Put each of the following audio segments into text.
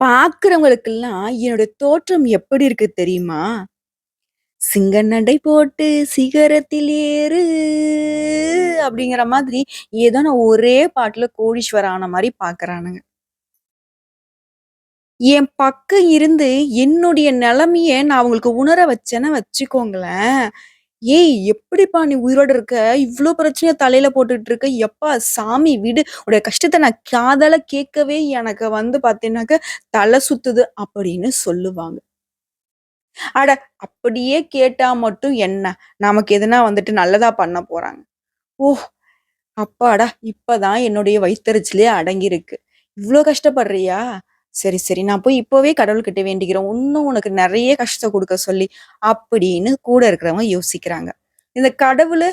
பார்க்கிறவங்களுக்கெல்லாம் என்னோட தோற்றம் எப்படி இருக்கு தெரியுமா? "சிங்க நடை போட்டு சிகரத்தில் ஏறு" அப்படிங்கிற மாதிரி ஏதோ நான் ஒரே பாட்டுல கோடீஸ்வரன் ஆன மாரி பார்க்குறானுங்க. என் பக்கம் இருந்து என்னுடைய நெலைமைய நான் அவங்களுக்கு உணர வச்சேன்னு வச்சுக்கோங்களேன், "ஏய் எப்படிப்பா நீ உயிரோட இருக்க? இவ்ளோ பிரச்சனைய தலையில போட்டுட்டு இருக்க. எப்பா சாமி விடு. உன்னுடைய கஷ்டத்த நான் காதால கேட்கவே எனக்கு வந்து பார்த்தீங்கன்னாக்க, தல சுத்துது" அப்படின்னு சொல்லுவாங்க. அட! அப்படியே கேட்டா மட்டும் என்ன? நமக்கு எதுனா வந்துட்டு நல்லதா பண்ண போறாங்க. ஓ! அப்பாடா! இப்பதான் என்னுடைய வயித்தெரிச்சலே அடங்கியிருக்கு. இவ்ளோ கஷ்டப்படுறியா? சரி, சரி. நான் போய் இப்பவே கடவுள்கிட்ட வேண்டிக்கிறேன். இன்னும் உனக்கு நெறைய கஷ்டம் குடுக்க சொல்லி, அப்படின்னு கூட இருக்கிறவங்க யோசிக்கிறாங்க. இந்த கடவுளு,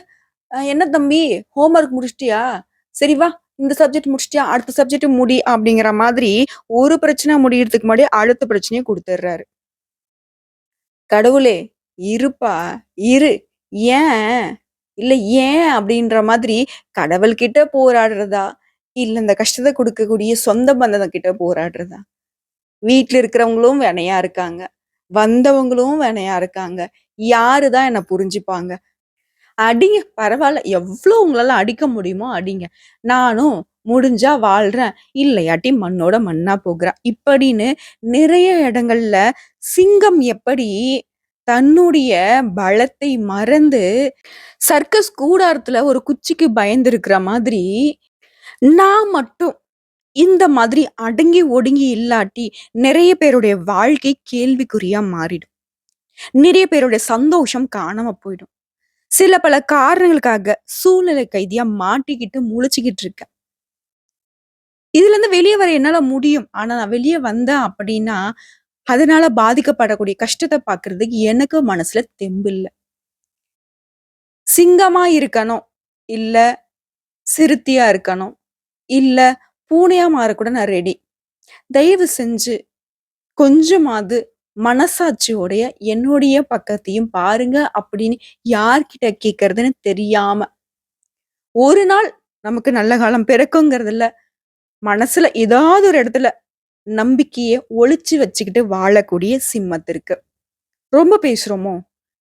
என்ன தம்பி ஹோம் ஒர்க் முடிச்சிட்டியா? சரி வா, இந்த சப்ஜெக்ட் முடிச்சிட்டியா? அடுத்த சப்ஜெக்ட் முடி." அப்படிங்கிற மாதிரி ஒரு பிரச்சனை முடியறதுக்கு முன்னாடி அடுத்த பிரச்சனைய குடுத்துடுறாரு. கடவுளே! இருப்பா, இரு. ஏன்? இல்ல ஏன் அப்படின்ற மாதிரி கடவுள்கிட்ட போராடுறதா? இல்ல இந்த கஷ்டத்த குடுக்கக்கூடிய சொந்த பந்தங்க கிட்ட போராடுறதா? வீட்ல இருக்கிறவங்களும் வெனையா இருக்காங்க. வந்தவங்களும் வெனையா இருக்காங்க. யாரு தான் என்ன புரிஞ்சுப்பாங்க? அடிங்க பரவால்ல. எவ்ளோ உங்களால அடிக்க முடியுமோ அடிங்க. நானும் முடிஞ்சா வாழ்றேன். இல்லையாட்டி மண்ணோட மண்ணா போகுறேன். இப்படின்னு நிறைய இடங்கள்ல சிங்கம் எப்படி தன்னுடைய பலத்தை மறந்து சர்க்கஸ் கூடாரத்துல ஒரு குச்சிக்கு பயந்திருக்கிற மாதிரி, நான் மட்டும் இந்த மாதிரி அடங்கி ஒடுங்கி இல்லாட்டி நிறைய பேருடைய வாழ்க்கை கேள்விக்குறியா மாறிடும். நிறைய பேருடைய சந்தோஷம் காணாம போயிடும். சில பல காரணங்களுக்காக சூழ்நிலை கைதியா மாட்டிக்கிட்டு முழிச்சுக்கிட்டு இருக்கேன். இதுலருந்து வெளிய வர என்னால முடியும். ஆனா நான் வெளிய வந்தேன் அப்படின்னா, அதனால பாதிக்கப்படக்கூடிய கஷ்டத்த பார்க்கறதுக்கு எனக்கு மனசுல தெம்பு இல்ல. சிங்கமா இருக்கணும். இல்ல சிறுத்தையா இருக்கணும். இல்ல பூனையா மாறக்கூட நான் ரெடி. தயவு செஞ்சு கொஞ்சமாவது மனசாட்சியோடைய என்னுடைய பக்கத்தையும் பாருங்க அப்படின்னு யார்கிட்ட கேட்கறதுன்னு தெரியாம, ஒரு நாள் நமக்கு நல்ல காலம் பிறக்குங்கிறதுல மனசுல ஏதாவது ஒரு இடத்துல நம்பிக்கைய ஒளிச்சு வச்சுக்கிட்டு வாழக்கூடிய சிம்மத்திற்கு. ரொம்ப பேசுறோமோ?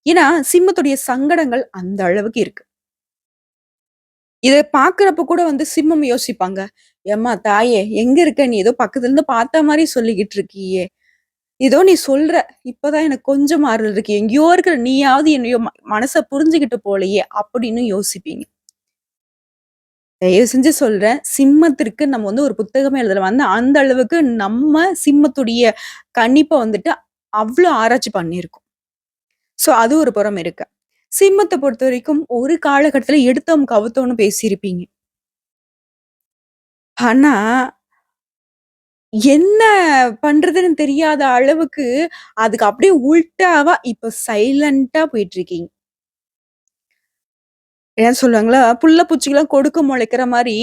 ஏன்னா சிம்மத்துடைய சங்கடங்கள் அந்த அளவுக்கு இருக்கு. இத பார்க்கிறப்ப கூட வந்து சிம்மம் யோசிப்பாங்க. "எம்மா தாயே! எங்க இருக்க நீ? ஏதோ பக்கத்துல இருந்து பார்த்த மாரி சொல்லிக்கிட்டு இருக்கியே! ஏதோ நீ சொல்ற. இப்பதான் எனக்கு கொஞ்சம் ஆறுதல் இருக்கு. எங்கேயோ இருக்கிற நீயாவது என்னைய மனச புரிஞ்சுகிட்டு போலயே!" அப்படின்னு யோசிப்பீங்க. தயவு செஞ்சு சொல்றேன். சிம்மத்திற்கு நம்ம வந்து ஒரு புத்தகமே எழுதலாம். அந்த அளவுக்கு நம்ம சிம்மத்துடைய கணிப்ப வந்துட்டு அவ்ளோ ஆராய்ச்சி பண்ணியிருக்கோம். ஸோ அது ஒரு புறம் இருக்கு. சிம்மத்த பொறுத்தவரைக்கும் ஒரு காலகட்டத்தில எடுத்தோம், கவுத்தோம்ன்னு பேசியிருப்பீங்க. ஆனா, என்ன பண்றதுன்னு தெரியாத அளவுக்கு, அதுக்கு அப்படியே உல்டாவா இப்ப சைலன்ட்டா போயிட்டுருக்கீங்க. என்ன சொல்லுவாங்களா, புள்ள பூச்சிக்கெல்லாம் கொடுக்கு முளைக்கிற மாரி,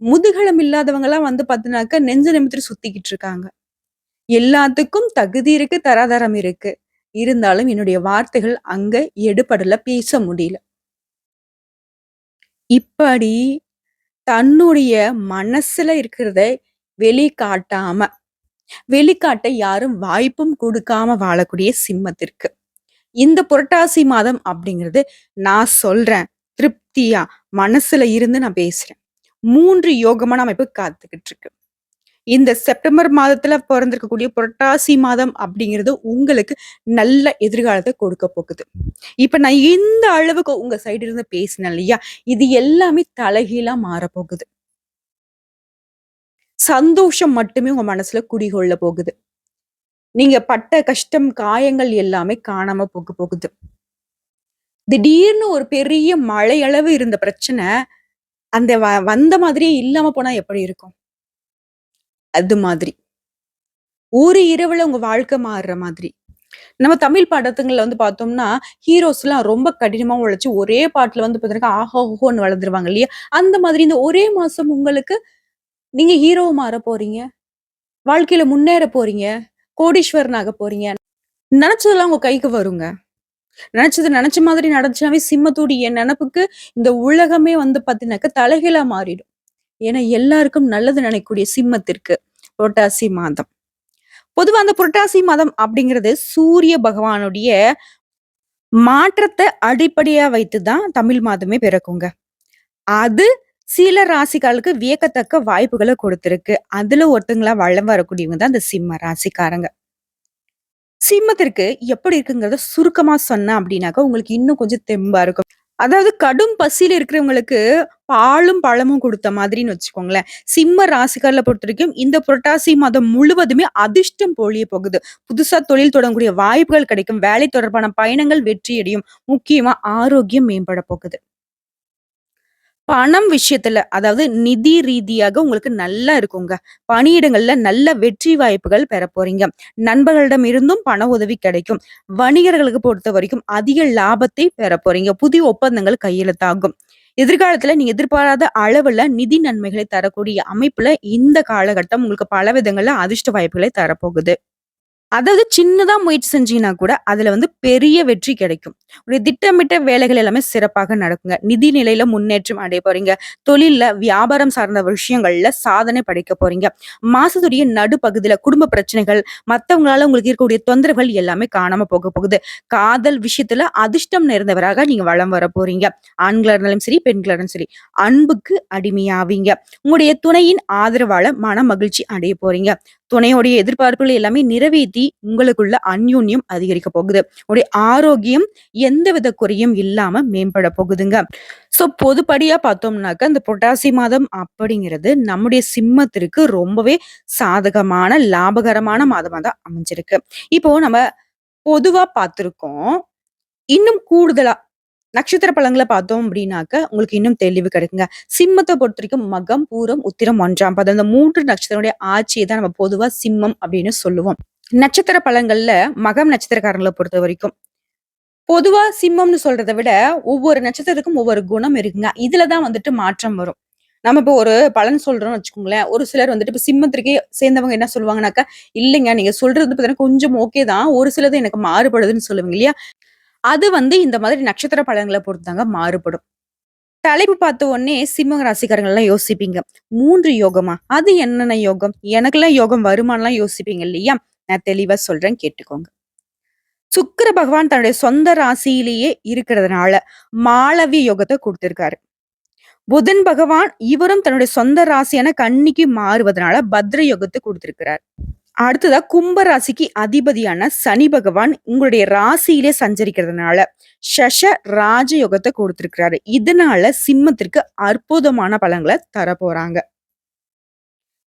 முதுகெலும்பு இல்லாதவங்கலாம் வந்து பார்த்தீங்கன்னாக்கா, நெஞ்ச நிமித்திட்டு சுத்திக்கிட்டு இருக்காங்க. எல்லாத்துக்கும் தகுதி இருக்கு, தராதரம் இருக்கு. இருந்தாலும் என்னுடைய வார்த்தைகள் அங்க எடுபடல, பேச முடியல. இப்படி தன்னுடைய மனசுல இருக்கிறத வெளிக்காட்டாம, வெளிக்காட்ட யாரும் வாய்ப்பும் குடுக்காம வாழக்கூடிய சிம்மத்திற்கு. இந்த புரட்டாசி மாதம் அப்படிங்கிறது நான் சொல்றேன். திருப்தியா, மனசுல இருந்து நான் பேசுறேன். 3 யோகமான அமைப்பு காத்துக்கிட்டு இருக்கு. இந்த செப்டம்பர் மாதத்துல பொறந்திருக்கக்கூடிய புரட்டாசி மாதம் அப்படிங்கிறது உங்களுக்கு நல்ல எதிர்காலத்த கொடுக்க போகுது. இப்ப நான் இந்த அளவுக்கு உங்க சைடு இருந்து பேசினேன் இல்லையா? இது எல்லாமே தலைகீழா மாறப்போகுது. சந்தோஷம் மட்டுமே உங்க மனசுல குடிகொள்ள போகுது. நீங்க பட்ட கஷ்டம், காயங்கள் எல்லாமே காணாம போக போகுது. திடீர்னு ஒரு பெரிய மலையளவு இருந்த பிரச்சனை, அந்த வந்த மாதிரியே இல்லாம போனா எப்படி இருக்கும்? அது மாதிரி. ஒரு இரவுல உங்க வாழ்க்கை மாறுற மாதிரி. நம்ம தமிழ் படத்துங்கள்ல வந்து பார்த்தோம்னா, ஹீரோஸ்லாம் ரொம்ப கடினமா உழைச்சு ஒரே பாட்டுல வந்து பார்த்தீங்கன்னா, ஆஹா! ஓஹோன்னு வளர்ந்துருவாங்க இல்லையா? அந்த மாதிரி இந்த ஒரே மாசம் உங்களுக்கு நீங்க ஹீரோவா மாற போறீங்க. வாழ்க்கையில முன்னேற போறீங்க. கோடீஸ்வரன் ஆக போறீங்க. நெனச்சதெல்லாம் உங்க கைக்கு வருங்க. நெனச்சது நெனச்ச மாதிரி நடந்துச்சுனாவே சிம்மத்துடைய நெனப்புக்கு இந்த உலகமே வந்து பார்த்தீங்கன்னாக்கா தலைகீழா மாறிடும். ஏன்னா எல்லாருக்கும் நல்லது நினைக்கக்கூடிய சிம்மத்திற்கு புரட்டாசி மாதம். பொதுவா அந்த புரட்டாசி மாதம் அப்படிங்கிறது சூரிய பகவானுடைய மாற்றத்த அடிப்படையா வைத்து தான் தமிழ் மாதமே பிறக்குங்க. அது சில ராசிகளுக்கு வியக்கத்தக்க வாய்ப்புகள குடுத்திருக்கு. அதுல ஒருத்தங்களா வலம் வரக்கூடியவங்க தான் இந்த சிம்ம ராசிக்காரங்க. சிம்மத்திற்கு எப்படி இருக்குங்கிறத சுருக்கமா சொன்னேன் அப்படின்னாக்கா, உங்களுக்கு இன்னும் கொஞ்சம் தெம்பா இருக்கும். அதாவது கடும் பசியில இருக்கிறவங்களுக்கு பாலும், பழமும் குடுத்த மாதிரின்னு வச்சுக்கோங்களேன். சிம்ம ராசிக்காரர்கள பொறுத்தவரைக்கும் இந்த புரட்டாசி மாதம் முழுவதுமே அதிர்ஷ்டம் பொழிய போகுது. புதுசா தொழில் தொடங்கக்கூடிய வாய்ப்புகள் கிடைக்கும். வேலை தொடர்பான பயணங்கள் வெற்றியடையும். முக்கியமா ஆரோக்கியம் மேம்பட போகுது. பணம் விஷயத்துல, அதாவது நிதி ரீதியாக உங்களுக்கு நல்லா இருக்குங்க. பணியிடங்கள்ல நல்ல வெற்றி வாய்ப்புகள் பெறப் போறீங்க. நண்பர்களிடம் இருந்தும் பண உதவி கிடைக்கும். வணிகர்களுக்கு பொறுத்தவரைக்கும் அதிக லாபத்தை பெறப் போறீங்க. புதிய ஒப்பந்தங்கள் கையெழுத்தாகும். எதிர்காலத்துல நீங்க எதிர்பாராத அளவுல நிதி நன்மைகளை தரக்கூடிய அமைப்புல இந்த காலகட்டம் உங்களுக்கு பல விதங்கள்ல அதிர்ஷ்ட வாய்ப்புகளை தரப்போகுது. அதாவது சின்னதா முயற்சி செஞ்சீங்கன்னா கூட, அதுல பெரிய வெற்றி கிடைக்கும். ஒரு திட்டமிட்ட வேலைகள் எல்லாமே சிறப்பாக நடக்குங்க. நிதி நிலையில முன்னேற்றம் அடைய போறீங்க. தொழில்ல, வியாபாரம் சார்ந்த விஷயங்கள்ல சாதனை படைக்க போறீங்க. மாசத்துடைய நடுப்பகுதியில குடும்ப பிரச்சனைகள், மத்தவங்களால உங்களுக்கு இருக்கக்கூடிய தொந்தரவுகள் எல்லாமே காணாம போக போகுது. காதல் விஷயத்துல அதிர்ஷ்டம் நிறைந்தவராக நீங்க வலம் வர போறீங்க. ஆண்களா இருந்தாலும் சரி, பெண்களா இருந்தாலும் சரி. அன்புக்கு அடிமையாவீங்க. உங்களுடைய துணையின் ஆதரவால மன மகிழ்ச்சி அடைய போறீங்க. துணையோடைய எதிர்பார்ப்புகளை எல்லாமே நிறைவேத்தி உங்களுக்குள்ள அந்யோன்யம் அதிகரிக்க போகுது. உங்களுடைய ஆரோக்கியம் எந்தவித குறையும் இல்லாம மேம்பட போகுதுங்க. பொதுப்படியா பார்த்தோம்னாக்க, இந்த புரட்டாசி மாதம் அப்படிங்கிறது நம்முடைய சிம்மத்திற்கு ரொம்பவே சாதகமான, லாபகரமான மாதமா தான் அமைஞ்சிருக்கு. இப்போ நம்ம பொதுவா பார்த்திருக்கோம். இன்னும் கூடுதலா நட்சத்திர பலன்கள பார்த்தோம் அப்படின்னாக்க, உங்களுக்கு இன்னும் தெளிவு கிடைக்குங்க. சிம்மத்த பொறுத்தவரைக்கும் மகம், பூரம், உத்திரம், 1ஆம் பாதம். இந்த 3 நட்சத்திரங்களுடைய ஆட்சிய தான் நம்ம பொதுவா சிம்மம் அப்படின்னு சொல்லுவோம். நட்சத்திர பலன்கள்ல மகம் நட்சத்திரக்காரங்கள பொறுத்தவரைக்கும், பொதுவா சிம்மம்னு சொல்றத விட, ஒவ்வொரு நட்சத்திரத்துக்கும் ஒவ்வொரு குணம் இருக்குங்க. இதுல தான் மாற்றம் வரும். நம்ம இப்போ ஒரு பலன் சொல்றோம்னு வச்சுக்கோங்களேன். ஒரு சிலர் இப்ப சிம்மத்திற்கே சேர்ந்தவங்க என்ன சொல்லுவாங்கன்னாக்கா, "இல்லைங்க நீங்க சொல்றது பார்த்தீங்கன்னா கொஞ்சம் ஓகே தான். ஒரு சிலது எனக்கு மாறுபடுதுன்னு" சொல்லுவீங்க இல்லையா? அது இந்த மாதிரி நட்சத்திர பலன்கள பொறுத்துதாங்க மாறுபடும். தலைப்பு பார்த்த உடனே சிம்ம ராசிக்காரங்கலாம் யோசிப்பீங்க. 3 யோகமா? அது என்னென்ன யோகம்? எனக்கெல்லாம் யோகம் வருமான்லாம் யோசிப்பீங்க இல்லையா? நான் தெளிவா சொல்றேன் கேட்டுக்கோங்க. சுக்கிர பகவான் தன்னுடைய சொந்த ராசியிலேயே இருக்கிறதுனால, மாளவிய யோகத்த குடுத்திருக்காரு. புதன் பகவான் இவரும் தன்னுடைய சொந்த ராசியான கன்னிக்கு மாறுவதனால பத்ர யோகத்த குடுத்திருக்கிறார். அடுத்ததா கும்ப ராசிக்கு அதிபதியான சனி பகவான் உங்களுடைய ராசியிலே சஞ்சரிக்கிறதுனால சஷ ராஜயோகத்தை கொடுத்திருக்கிறாரு. இதனால சிம்மத்திற்கு அற்புதமான பலன்களை தர போறாங்க.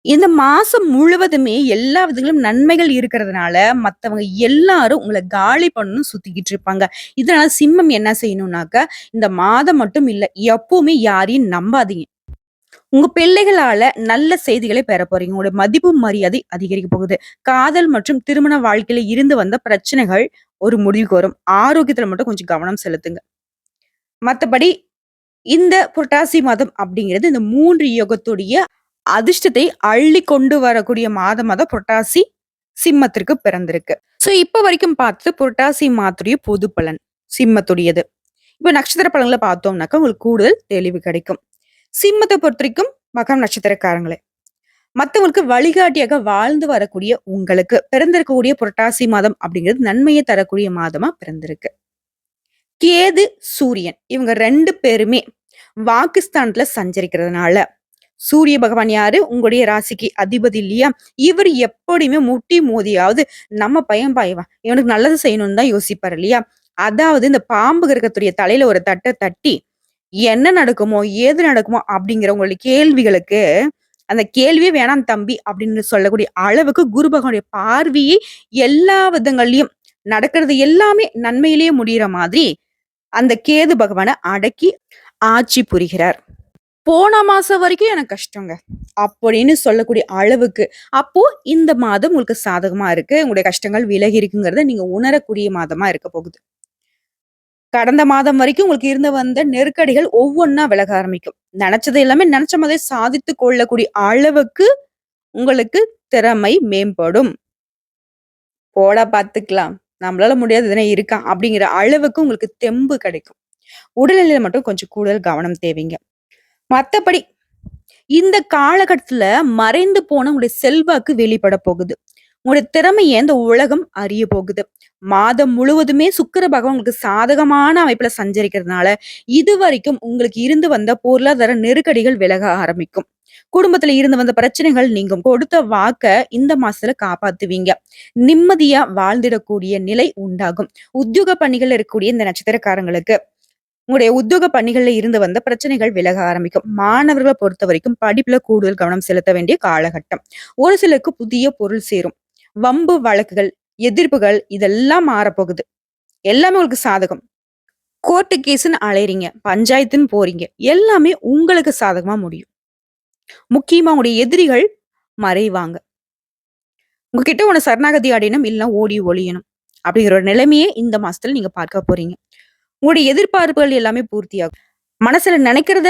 இந்த மாசம் முழுவதுமே எல்லா விதங்களிலும் நன்மைகள் இருக்கிறதுனால மத்தவங்க எல்லாரும் உங்களை காலி பண்ணணும் சுத்திக்கிட்டு இருப்பாங்க. இதனால சிம்மம் என்ன செய்யணும்னாக்க, இந்த மாதம் மட்டும் இல்ல, எப்பவுமே யாரையும் நம்பாதீங்க. உங்க பிள்ளைகளால நல்ல செய்திகளை பெற போறீங்க. உங்களுடைய மதிப்பு மரியாதை அதிகரிக்க போகுது. காதல் மற்றும் திருமண வாழ்க்கையில இருந்து வந்த பிரச்சனைகள் ஒரு முடிவுக்கு வரும். ஆரோக்கியத்துல மட்டும் கொஞ்சம் கவனம் செலுத்துங்க. மத்தபடி இந்த புரட்டாசி மாதம் அப்படிங்கிறது இந்த 3 யுகத்துடைய அதிர்ஷ்டத்தை அள்ளி கொண்டு வரக்கூடிய மாதமா தான் புரட்டாசி சிம்மத்திற்கு பிறந்திருக்கு. இப்ப வரைக்கும் பார்த்து புரட்டாசி மாதத்துடைய பொது பலன் சிம்மத்துடையது. இப்ப நட்சத்திர பலன்கள பார்த்தோம்னாக்கா உங்களுக்கு கூடுதல் தெளிவு கிடைக்கும். சிம்மத்த பொறுத்தவரைக்கும் மகம் நட்சத்திரக்காரங்களே. மத்தவங்களுக்கு வழிகாட்டியாக வாழ்ந்து வரக்கூடிய உங்களுக்கு பிறந்திருக்கக்கூடிய புரட்டாசி மாதம் அப்படிங்கிறது நன்மையை தரக்கூடிய மாதமா பிறந்திருக்கு. கேது, சூரியன் இவங்க 2 பேருமே வாக்குஸ்தானத்துல சஞ்சரிக்கிறதுனால, சூரிய பகவான் யாரு? உங்களுடைய ராசிக்கு அதிபதி இல்லையா? இவர் எப்படியுமே முட்டி மோதியாவது நம்ம பையன் பாயவா இவனுக்கு நல்லது செய்யணும்னு தான் யோசிப்பாரு இல்லையா? அதாவது இந்த பாம்பு கிரகத்துடைய தலையில ஒரு தட்ட தட்டி என்ன நடக்குமோ? ஏது நடக்குமோ? அப்படிங்கிற உங்களுடைய கேள்விகளுக்கு, அந்த கேள்வியே வேணாம் தம்பி அப்படின்னு சொல்லக்கூடிய அளவுக்கு குரு பகவானுடைய பார்வையே எல்லா விதங்கள்லயும் நடக்கிறது எல்லாமே நன்மையிலேயே முடியிற மாதிரி, அந்த கேது பகவான அடக்கி ஆட்சி புரிகிறார். போன மாசம் வரைக்கும் எனக்கு கஷ்டங்க. அப்படின்னு சொல்லக்கூடிய அளவுக்கு. அப்போ இந்த மாதம் உங்களுக்கு சாதகமா இருக்கு. உங்களுடைய கஷ்டங்கள் விலகி இருக்குங்கிறத நீங்க உணரக்கூடிய மாதமா இருக்க போகுது. கடந்த மாதம் வரைக்கும் உங்களுக்கு இருந்து வந்த நெருக்கடிகள் ஒவ்வொன்னா விலக ஆரம்பிக்கும். நினைச்சது எல்லாமே நினைச்ச மாதிரி சாதித்து கொள்ளக்கூடிய அளவுக்கு உங்களுக்கு திறமை மேம்படும். போடா பாத்துக்கலாம். நம்மளால முடியாது எதுனா இருக்கா? அப்படிங்கிற அளவுக்கு உங்களுக்கு தெம்பு கிடைக்கும். உடல்நிலையில மட்டும் கொஞ்சம் கூடுதல் கவனம் தேவைங்க. மத்தபடி இந்த காலகட்டத்துல மறைந்து போன உங்களுடைய செல்வாக்கு வெளிப்பட போகுது. உங்களுடைய திறமைய இந்த உலகம் அறிய போகுது. மாதம் முழுவதுமே சுக்கிர பகவான் உங்களுக்கு சாதகமான அமைப்புல சஞ்சரிக்கிறதுனால, இதுவரைக்கும் உங்களுக்கு இருந்து வந்த பொருளாதார நெருக்கடிகள் விலக ஆரம்பிக்கும். குடும்பத்துல இருந்து வந்த பிரச்சனைகள் நீங்கும். கொடுத்த வாக்க இந்த மாசத்துல காப்பாத்துவீங்க. நிம்மதியா வாழ்ந்திடக்கூடிய நிலை உண்டாகும். உத்தியோக பணிகள்ல இருக்கக்கூடிய இந்த நட்சத்திரக்காரங்களுக்கு உங்களுடைய உத்தியோக பணிகள்ல இருந்து வந்த பிரச்சனைகள் விலக ஆரம்பிக்கும். மாணவர்களை பொறுத்தவரைக்கும் படிப்புல கூடுதல் கவனம் செலுத்த வேண்டிய காலகட்டம். ஒரு சிலருக்கு புதிய பொருள் சேரும். வம்பு வழக்குகள், எதிர்ப்புகள் இதெல்லாம் மாறப்போகுது. எல்லாமே உங்களுக்கு சாதகம். கோர்ட்டு கேஸ்ன்னு அலையறீங்க, பஞ்சாயத்துன்னு போறீங்க. எல்லாமே உங்களுக்கு சாதகமா முடியும். முக்கியமா உங்களுடைய எதிரிகள் மறைவாங்க. உங்ககிட்ட ஒண்ணு சரணாகதி அடையணும், இல்லன்னா ஓடி ஒளியணும். அப்படிங்கிற ஒரு நிலைமையே இந்த மாசத்துல நீங்க பார்க்க போறீங்க. உங்களுடைய எதிர்பார்ப்புகள் எல்லாமே பூர்த்தியாகும். மனசுல நினைக்கிறத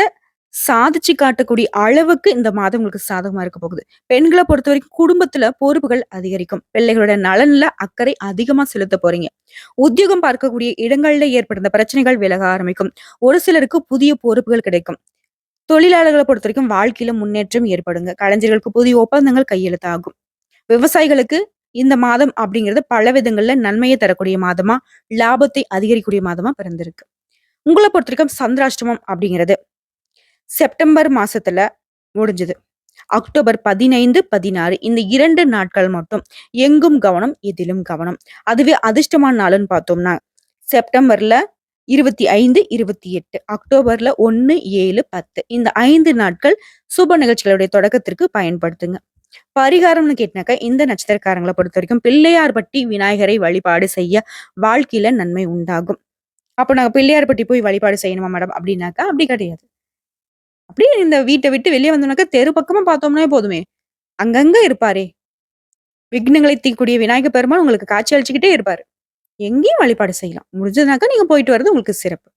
சாதிச்சு காட்டக்கூடிய அளவுக்கு இந்த மாதம் உங்களுக்கு சாதகமா இருக்க போகுது. பெண்களை பொறுத்தவரைக்கும் குடும்பத்துல பொறுப்புகள் அதிகரிக்கும். பிள்ளைகளோட நலன்ல அக்கறை அதிகமா செலுத்த போறீங்க. உத்தியோகம் பார்க்கக்கூடிய இடங்கள்ல ஏற்படுத்த பிரச்சனைகள் விலக ஆரம்பிக்கும். ஒரு சிலருக்கு புதிய பொறுப்புகள் கிடைக்கும். தொழிலாளர்களை பொறுத்த வரைக்கும் வாழ்க்கையில முன்னேற்றம் ஏற்படுங்க. கலைஞர்களுக்கு புதிய ஒப்பந்தங்கள் கையெழுத்தாகும். விவசாயிகளுக்கு இந்த மாதம் அப்படிங்கிறது பல விதங்கள்ல நன்மையை தரக்கூடிய மாதமா, லாபத்தை அதிகரிக்கக்கூடிய மாதமா பிறந்திருக்கு. உங்களை பொறுத்த வரைக்கும் சந்திராஷ்டமம் அப்படிங்கிறது செப்டம்பர் மாசத்துல முடிஞ்சது. அக்டோபர் 15, 16 இந்த 2 நாட்கள் மட்டும் எங்கும் கவனம், எதிலும் கவனம். அதுவே அதிர்ஷ்டமான நாளுன்னு பார்த்தோம்னா, செப்டம்பர்ல 25, 28, அக்டோபர்ல 1, 7, 10 இந்த 5 நாட்கள் சுப நிகழ்ச்சிகளுடைய தொடக்கத்திற்கு பயன்படுத்துங்க. பரிகாரம்னு கேட்டாக்க இந்த நட்சத்திரக்காரங்களை பொறுத்த வரைக்கும் பிள்ளையார்பட்டி விநாயகரை வழிபாடு செய்ய வாழ்க்கையில நன்மை உண்டாகும். அப்ப நாங்க பிள்ளையார்பட்டி போய் வழிபாடு செய்யணுமா மேடம் அப்படின்னாக்கா அப்படி கிடையாது. அப்படியே இந்த வீட்டை விட்டு வெளியே வந்தோம்னாக்கா தெரு பக்கமா பார்த்தோம்னா போதுமே, அங்கங்க இருப்பாரே, விக்னங்களை தீர்க்கக்கூடிய விநாயகர் பெருமாள் உங்களுக்கு காட்சி அளிச்சுக்கிட்டே இருப்பாரு. எங்கேயும் வழிபாடு செய்யலாம். முடிஞ்சதுனாக்கா நீங்க போயிட்டு வர்றது உங்களுக்கு சிறப்பு.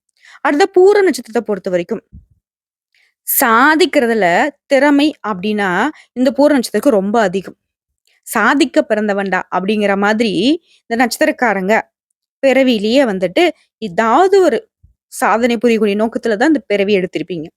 அடுத்த பூர நட்சத்திரத்தை பொறுத்த வரைக்கும் சாதிக்கிறதுல திறமை அப்படின்னா இந்த பூர நட்சத்திரத்துக்கு ரொம்ப அதிகம். சாதிக்க பிறந்தவன்டா அப்படிங்கிற மாதிரி இந்த நட்சத்திரக்காரங்க பிறவியிலேயே வந்துட்டு ஏதாவது ஒரு சாதனை புரியக்கூடிய நோக்கத்துலதான் இந்த பிறவி எடுத்திருப்பீங்க.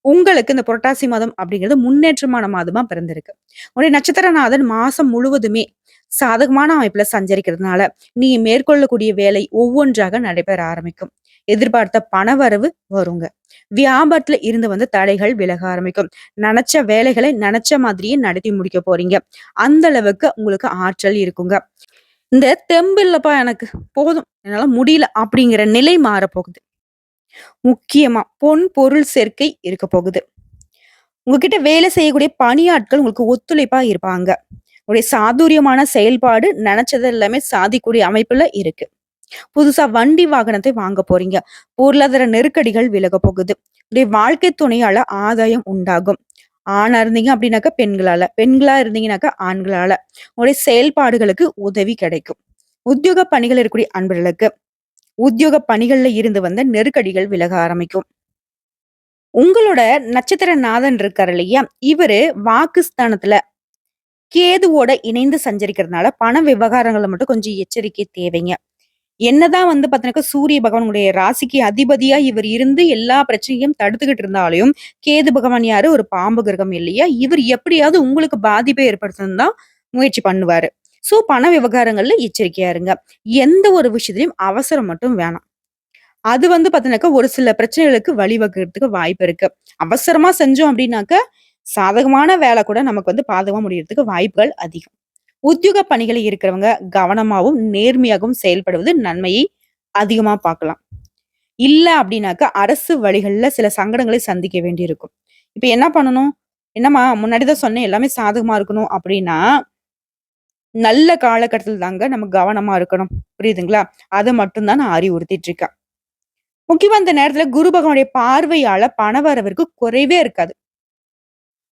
உங்களுக்கு இந்த புரட்டாசி மாதம் அப்படிங்கிறது முன்னேற்றமான மாதமா பிறந்திருக்கு. உடைய நட்சத்திரநாதன் மாசம் முழுவதுமே சாதகமான அமைப்புல சஞ்சரிக்கிறதுனால நீ மேற்கொள்ளக்கூடிய வேலை ஒவ்வொன்றாக நடைபெற ஆரம்பிக்கும். எதிர்பார்த்த பணவரவு வருங்க. வியாபாரத்துல இருந்து வந்து தடைகள் விலக ஆரம்பிக்கும். நினைச்ச வேலைகளை நினைச்ச மாதிரியே நடத்தி முடிக்க போறீங்க. அந்த அளவுக்கு உங்களுக்கு ஆற்றல் இருக்குங்க. இந்த தெம்பு இல்லப்பா எனக்கு, போதும் என்னால முடியல அப்படிங்கிற நிலை மாறப்போகுது. முக்கியமா பொன் பொருள் சேர்க்கை இருக்க போகுது. உங்ககிட்ட வேலை செய்யக்கூடிய பணியாட்கள் உங்களுக்கு ஒத்துழைப்பா இருப்பாங்க. உங்களுடைய சாதுரியமான செயல்பாடு நினைச்சது எல்லாமே சாதிக்கூடிய அமைப்புல இருக்கு. புதுசா வண்டி வாகனத்தை வாங்க போறீங்க. பொருளாதார நெருக்கடிகள் விலக போகுது. உடைய வாழ்க்கை துணையால ஆதாயம் உண்டாகும். ஆணா இருந்தீங்க அப்படின்னாக்கா பெண்களால, பெண்களா இருந்தீங்கன்னாக்கா ஆண்களால உங்களுடைய செயல்பாடுகளுக்கு உதவி கிடைக்கும். உத்தியோக பணிகள் இருக்கக்கூடிய அன்பர்களுக்கு உத்தியோக பணிகள்ல இருந்து வந்த நெருக்கடிகள் விலக ஆரம்பிக்கும். உங்களோட நட்சத்திர நாதன் இருக்காரு இல்லையா, இவரு வாக்குஸ்தானத்துல கேதுவோட இணைந்து சஞ்சரிக்கிறதுனால பண விவகாரங்கள்ல மட்டும் கொஞ்சம் எச்சரிக்கை தேவைங்க. என்னதான் வந்து பாத்தீங்கன்னா சூரிய பகவானுடைய ராசிக்கு அதிபதியா இவர் இருந்து எல்லா பிரச்சனையும் தடுத்துக்கிட்டு இருந்தாலும், கேது பகவான் யாரு, ஒரு பாம்பு கிரகம் இல்லையா, இவர் எப்படியாவது உங்களுக்கு பாதிப்பை ஏற்படுத்தணும் தான் முயற்சி பண்ணுவாரு. சோ பண விவகாரங்கள்ல எச்சரிக்கையா இருங்க. எந்த ஒரு விஷயத்திலையும் அவசரம் மட்டும் வேணாம். அது வந்து பாத்தீங்கன்னாக்கா ஒரு சில பிரச்சனைகளுக்கு வழிவகுக்கிறதுக்கு வாய்ப்பு இருக்கு. அவசரமா செஞ்சோம் அப்படின்னாக்க சாதகமான வேலை கூட நமக்கு வந்து பாதகமா முடியறதுக்கு வாய்ப்புகள் அதிகம். உத்தியோக பணிகளை இருக்கிறவங்க கவனமாவும் நேர்மையாகவும் செயல்படுவது நன்மையை அதிகமா பார்க்கலாம். இல்ல அப்படின்னாக்கா அரசு வழிகள்ல சில சங்கடங்களை சந்திக்க வேண்டியிருக்கும். இப்ப என்ன பண்ணணும்? என்னம்மா முன்னாடிதான் சொன்னேன் எல்லாமே சாதகமா இருக்கணும் அப்படின்னா, நல்ல காலகட்டத்தில் தாங்க நம்ம கவனமா இருக்கணும். புரியுதுங்களா? அதை மட்டும் தான் நான் அறிவுறுத்திட்டு இருக்கேன். முக்கியமா இந்த நேரத்துல குரு பகவானுடைய பார்வையால பணவரவிற்கு குறைவே இருக்காது.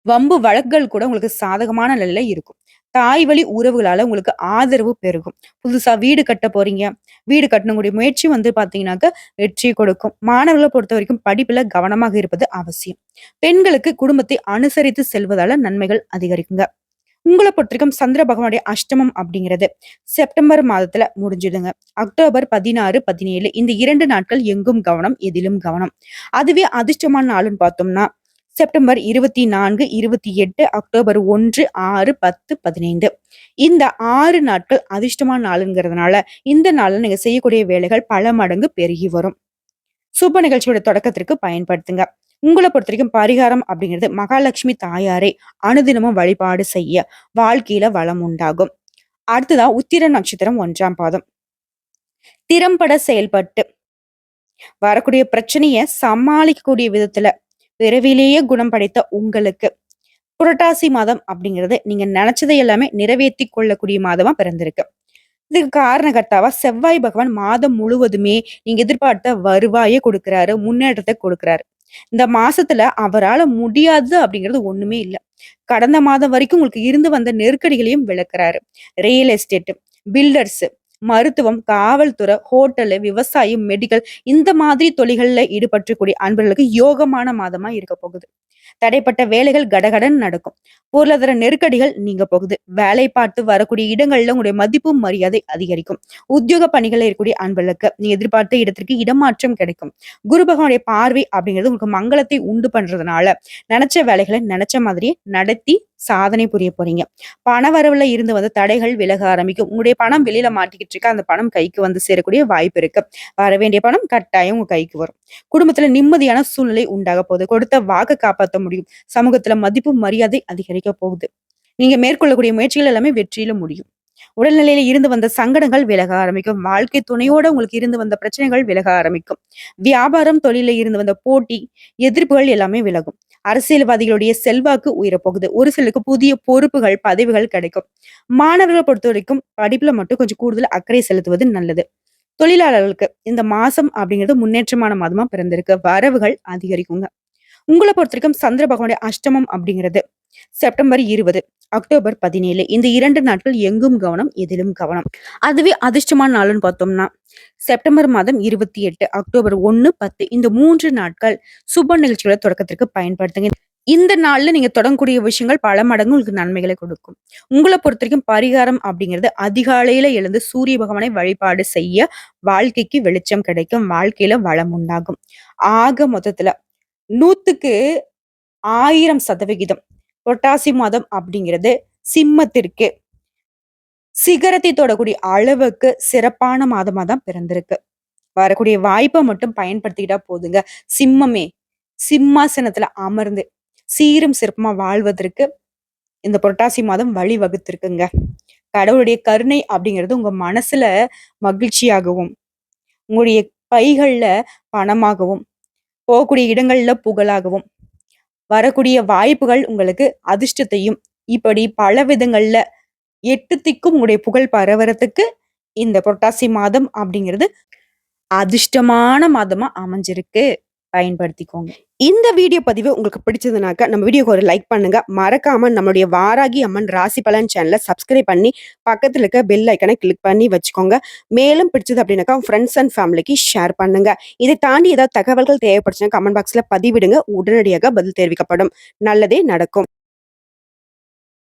வம்பு வழக்குகள் கூட உங்களுக்கு சாதகமான நிலையில இருக்கும். தாய் வழி உறவுகளால உங்களுக்கு ஆதரவு பெருகும். புதுசா வீடு கட்ட போறீங்க. வீடு கட்டணக்கூடிய முயற்சி வந்து பாத்தீங்கன்னாக்க வெற்றி கொடுக்கும். மாணவர்களை பொறுத்த வரைக்கும் படிப்புல கவனமாக இருப்பது அவசியம். பெண்களுக்கு குடும்பத்தை அனுசரித்து செல்வதால நன்மைகள் அதிகரிக்குங்க. உங்களை பொறுத்த வரைக்கும் சந்திர பகவானுடைய அஷ்டமம் அப்படிங்கிறது செப்டம்பர் மாதத்துல முடிஞ்சிடுங்க. அக்டோபர் 16, 17 இந்த 2 நாட்கள் எங்கும் கவனம், எதிலும் கவனம். அதுவே அதிர்ஷ்டமான நாளுன்னு பார்த்தோம்னா செப்டம்பர் 24, 28, அக்டோபர் 1, 6, 10, 15 இந்த 6 நாட்கள் அதிர்ஷ்டமான நாளுங்கிறதுனால, இந்த நாள்ல நீங்க செய்யக்கூடிய வேலைகள் பல மடங்கு பெருகி வரும். சுப நிகழ்ச்சியோட தொடக்கத்திற்கு பயன்படுத்துங்க. உங்கள பொறுத்தவரைக்கும் பரிகாரம் அப்படிங்கிறது மகாலட்சுமி தாயாரை அனுதினமும் வழிபாடு செய்ய வாழ்க்கையில வளம் உண்டாகும். அடுத்ததா உத்திர நட்சத்திரம் 1ஆம் பாதம். திறம்பட செயல்பட்டு வரக்கூடிய பிரச்சனைய சமாளிக்கக்கூடிய விதத்துல பிறவிலேயே குணம் படைத்த உங்களுக்கு புரட்டாசி மாதம் அப்படிங்கிறது நீங்க நினைச்சதை எல்லாமே நிறைவேற்றி கொள்ளக்கூடிய மாதமா பிறந்திருக்கு. இதுக்கு காரணகர்த்தாவா செவ்வாய் பகவான் மாதம் முழுவதுமே நீங்க எதிர்பார்த்த வருவாயை கொடுக்கிறாரு, முன்னேற்றத்தை கொடுக்கிறாரு. இந்த மாசத்துல அவரால முடியாது அப்படிங்கிறது ஒண்ணுமே இல்ல. கடந்த மாதம் வரைக்கும் உங்களுக்கு இருந்து வந்த நெருக்கடிகளையும் விளக்குறாரு. ரியல் எஸ்டேட், பில்டர்ஸ், மருத்துவம், காவல்துறை, ஹோட்டலு, விவசாயம், மெடிக்கல் இந்த மாதிரி தொழில்கள்ல ஈடுபற்றக்கூடிய அன்பர்களுக்கு யோகமான மாதமா இருக்க போகுது. தடைப்பட்ட வேலைகள் கடகடன் நடக்கும். பொருளாதார நெருக்கடிகள் நீங்க போகுது. வேலை பார்த்து வரக்கூடிய இடங்கள்ல உங்களுடைய மதிப்பும் மரியாதை அதிகரிக்கும். உத்தியோக பணிகள்ல இருக்கக்கூடிய அன்பர்களுக்கு நீங்க எதிர்பார்த்த இடத்திற்கு இடமாற்றம் கிடைக்கும். குரு பகவானுடைய பார்வை அப்படிங்கிறது உங்களுக்கு மங்களத்தை உண்டு பண்றதுனால நினைச்ச வேலைகளை நினைச்ச மாதிரியே நடத்தி சாதனை புரிய போறீங்க. பண வரவுல இருந்து வந்த தடைகள் விலக ஆரம்பிக்கும். உங்களுடைய பணம் வெளியில மாட்டிக்கிட்டு இருக்கு. அந்த பணம் கைக்கு வந்து சேரக்கூடிய வாய்ப்பு இருக்கு. வர வேண்டிய பணம் கட்டாயம் உங்க கைக்கு வரும். குடும்பத்துல நிம்மதியான சூழ்நிலை உண்டாக போகுது. கொடுத்த வாக்கு காப்பாற்ற முடியும். சமூகத்துல மதிப்பு மரியாதை அதிகரிக்க போகுது. நீங்க மேற்கொள்ளக்கூடிய முயற்சிகள் எல்லாமே வெற்றியில முடியும். உடல்நிலையில இருந்து வந்த சங்கடங்கள் விலக ஆரம்பிக்கும். வாழ்க்கை துணையோட உங்களுக்கு இருந்து வந்த பிரச்சனைகள் விலக ஆரம்பிக்கும். வியாபாரம் தொழில இருந்து வந்த போட்டி எதிர்ப்புகள் எல்லாமே விலகும். அரசியல்வாதிகளுடைய செல்வாக்கு உயரப்போகுது. ஒரு சிலருக்கு புதிய பொறுப்புகள் பதவிகள் கிடைக்கும். மாணவர்களை பொறுத்த வரைக்கும் படிப்புல மட்டும் கொஞ்சம் கூடுதல் அக்கறை செலுத்துவது நல்லது. தொழிலாளர்களுக்கு இந்த மாசம் அப்படிங்கிறது முன்னேற்றமான மாதமா பிறந்திருக்கு. வரவுகள் அதிகரிக்குங்க. உங்களை பொறுத்த வரைக்கும் சந்திர பகவானுடைய அஷ்டமம் அப்படிங்கிறது செப்டம்பர் 20, அக்டோபர் 17 இந்த 2 நாட்கள் எங்கும் கவனம், எதிலும் கவனம். அதுவே அதிர்ஷ்டமான நாள்னு பார்த்தோம்னா செப்டம்பர் மாதம் 28, அக்டோபர் 1, 10 இந்த 3 நாட்கள் சுப நிகழ்ச்சிகளை தொடக்கத்திற்கு பயன்படுத்துங்க. இந்த நாள்ல நீங்க தொடங்கக்கூடிய விஷயங்கள் பல மடங்கு உங்களுக்கு நன்மைகளை கொடுக்கும். உங்களை பொறுத்த வரைக்கும் பரிகாரம் அப்படிங்கிறது அதிகாலையில எழுந்து சூரிய பகவானை வழிபாடு செய்ய வாழ்க்கைக்கு வெளிச்சம் கிடைக்கும். வாழ்க்கையில வளம் உண்டாகும். ஆக மொத்தத்துல 100க்கு 1000% புரட்டாசி மாதம் அப்படிங்கிறது சிம்மத்திற்கு சிகரத்தை தொடக்கூடிய அளவுக்கு சிறப்பான மாதமா தான் பிறந்திருக்கு. வரக்கூடிய வாய்ப்பை மட்டும் பயன்படுத்திக்கிட்டா போதுங்க. சிம்மமே சிம்மாசனத்துல அமர்ந்து சீரும் சிறப்புமா வாழ்வதற்கு இந்த புரட்டாசி மாதம் வழி வகுத்திருக்குங்க. கடவுளுடைய கருணை அப்படிங்கிறது உங்க மனசுல மகிழ்ச்சியாகவும், உங்களுடைய பைகள்ல பணமாகவும், போகக்கூடிய இடங்கள்ல புகழாகவும், வரக்கூடிய வாய்ப்புகள் உங்களுக்கு அதிர்ஷ்டத்தையும், இப்படி பல விதங்கள்ல 8 திக்கும் உங்களுடைய புகழ் பரவறதுக்கு இந்த புரட்டாசி மாதம் அப்படிங்கிறது அதிர்ஷ்டமான மாதமா அமைஞ்சிருக்கு. பயன்படுத்திக்கோங்க. இந்த வீடியோ பதிவு உங்களுக்கு பிடிச்சதுனாக்க நம்ம வீடியோக்கு ஒரு லைக் பண்ணுங்க. மறக்காம நம்மளுடைய வாராகி அம்மன் ராசி பலன் சேனலை சப்ஸ்கிரைப் பண்ணி பக்கத்துல இருக்க பெல் ஐக்கனை கிளிக் பண்ணி வச்சுக்கோங்க. மேலும் பிடிச்சது அப்படின்னாக்கா ஃப்ரெண்ட்ஸ் அண்ட் ஃபேமிலிக்கு ஷேர் பண்ணுங்க. இதை தாண்டி ஏதாவது தகவல்கள் தேவைப்படுச்சுன்னா கமெண்ட் பாக்ஸ்ல பதிவிடுங்க. உடனடியாக பதில் தெரிவிக்கப்படும். நல்லதே நடக்கும்.